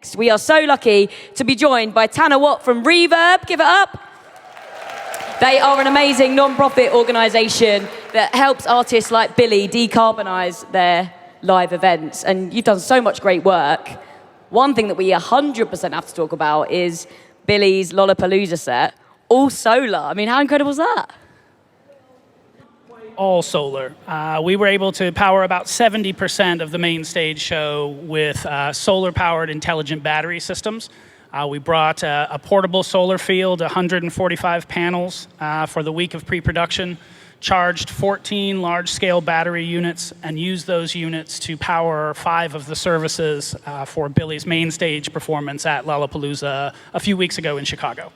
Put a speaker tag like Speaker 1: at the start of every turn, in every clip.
Speaker 1: next. We are so lucky to be joined by Tanner Watt from REVERB. Give it up. They are an amazing non-profit organisation that helps artists like Billie decarbonise their live events. And you've done so much great work. One thing that we 100% have to talk about is Billie's Lollapalooza set, all solar. I mean, how incredible is that?
Speaker 2: All solar. We were able to power about 70% of the main stage show with solar-powered intelligent battery systems. We brought a portable solar field, 145 panels for the week of pre-production, charged 14 large-scale battery units, and used those units to power 5 of the services for Billie's main stage performance at Lollapalooza a few weeks ago in Chicago.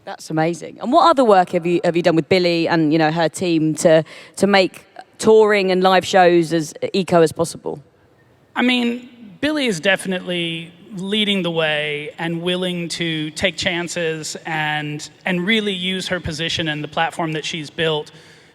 Speaker 1: That's amazing. And what other work have you done with Billie and her team to make touring and live shows as eco as possible?
Speaker 2: I mean, Billie is definitely leading the way and willing to take chances and really use her position and the platform that she's built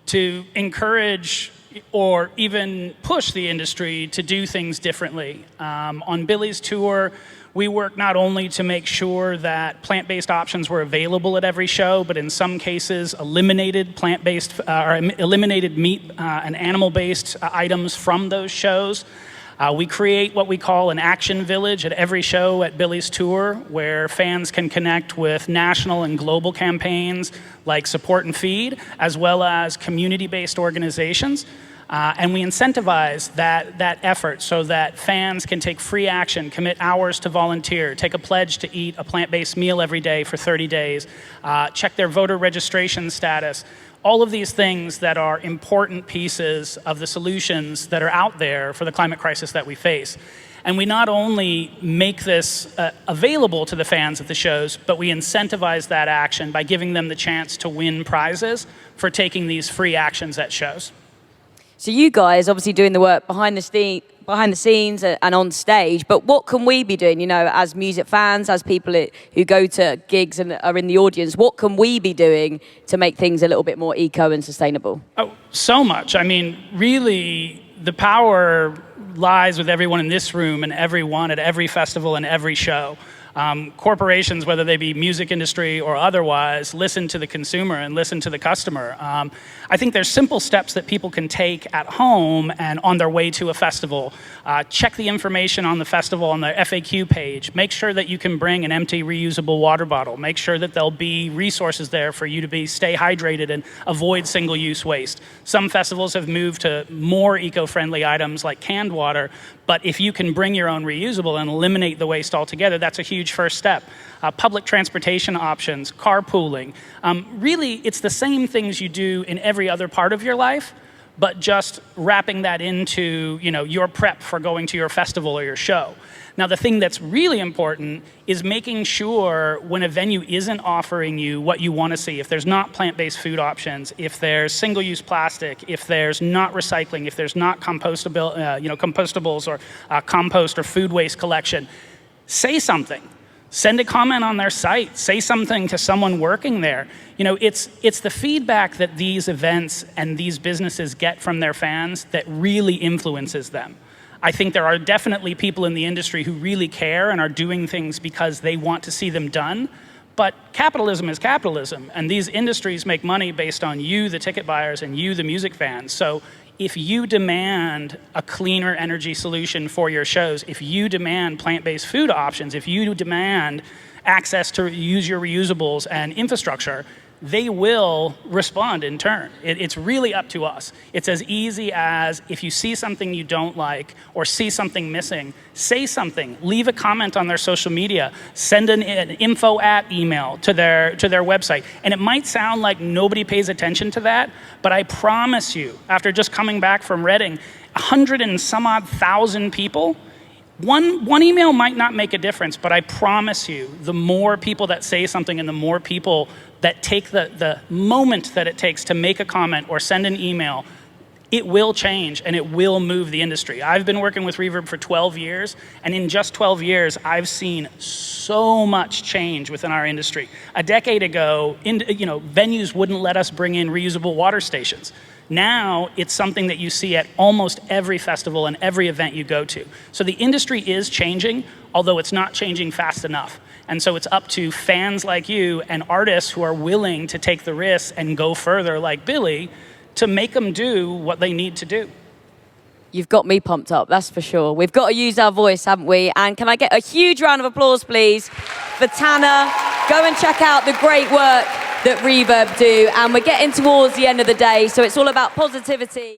Speaker 2: to encourage or even push the industry to do things differently. On Billie's tour, we work not only to make sure that plant-based options were available at every show, but in some cases eliminated plant-based or eliminated meat and animal-based items from those shows. We create what we call an action village at every show at Billie's tour, where fans can connect with national and global campaigns like Support and Feed, as well as community-based organizations. And we incentivize that effort so that fans can take free action, commit hours to volunteer, take a pledge to eat a plant-based meal every day for 30 days, check their voter registration status. All of these things that are important pieces of the solutions that are out there for the climate crisis that we face. And we not only make this available to the fans at the shows, but we incentivize that action by giving them the chance to win prizes for taking these free actions at shows.
Speaker 1: So you guys obviously doing the work behind the scenes and on stage, but what can we be doing, as music fans, as people who go to gigs and are in the audience, what can we be doing to make things a little bit more eco and sustainable?
Speaker 2: Oh, so much. I mean, really, the power lies with everyone in this room and everyone at every festival and every show. Corporations, whether they be music industry or otherwise, listen to the consumer and listen to the customer. I think there's simple steps that people can take at home and on their way to a festival. Check the information on the festival on the FAQ page. Make sure that you can bring an empty reusable water bottle. Make sure that there'll be resources there for you to stay hydrated and avoid single-use waste. Some festivals have moved to more eco-friendly items like canned water, but if you can bring your own reusable and eliminate the waste altogether, that's a huge first step. Public transportation options, carpooling. Really, it's the same things you do in every other part of your life, but just wrapping that into your prep for going to your festival or your show. Now, the thing that's really important is making sure when a venue isn't offering you what you want to see, if there's not plant-based food options, if there's single-use plastic, if there's not recycling, if there's not compostables or compost or food waste collection, say something. Send a comment on their site. Say something to someone working there. It's the feedback that these events and these businesses get from their fans that really influences them. I think there are definitely people in the industry who really care and are doing things because they want to see them done. But capitalism is capitalism, and these industries make money based on you, the ticket buyers, and you, the music fans. So if you demand a cleaner energy solution for your shows, if you demand plant-based food options, if you demand access to use your reusables and infrastructure, they will respond in turn. It's really up to us. It's as easy as if you see something you don't like or see something missing, say something, leave a comment on their social media, send an info at email to their website. And it might sound like nobody pays attention to that, but I promise you, after just coming back from Reading, 100 and some odd thousand people, one email might not make a difference, but I promise you, the more people that say something and the more people that take the moment that it takes to make a comment or send an email, it will change and it will move the industry. I've been working with REVERB for 12 years, and in just 12 years, I've seen so much change within our industry. A decade ago, venues wouldn't let us bring in reusable water stations. Now it's something that you see at almost every festival and every event you go to. So the industry is changing, although it's not changing fast enough. And so it's up to fans like you and artists who are willing to take the risks and go further, like Billie, to make them do what they need to do.
Speaker 1: You've got me pumped up, that's for sure. We've got to use our voice, haven't we? And can I get a huge round of applause, please, for Tanner? Go and check out the great work that REVERB do. And we're getting towards the end of the day, so it's all about positivity.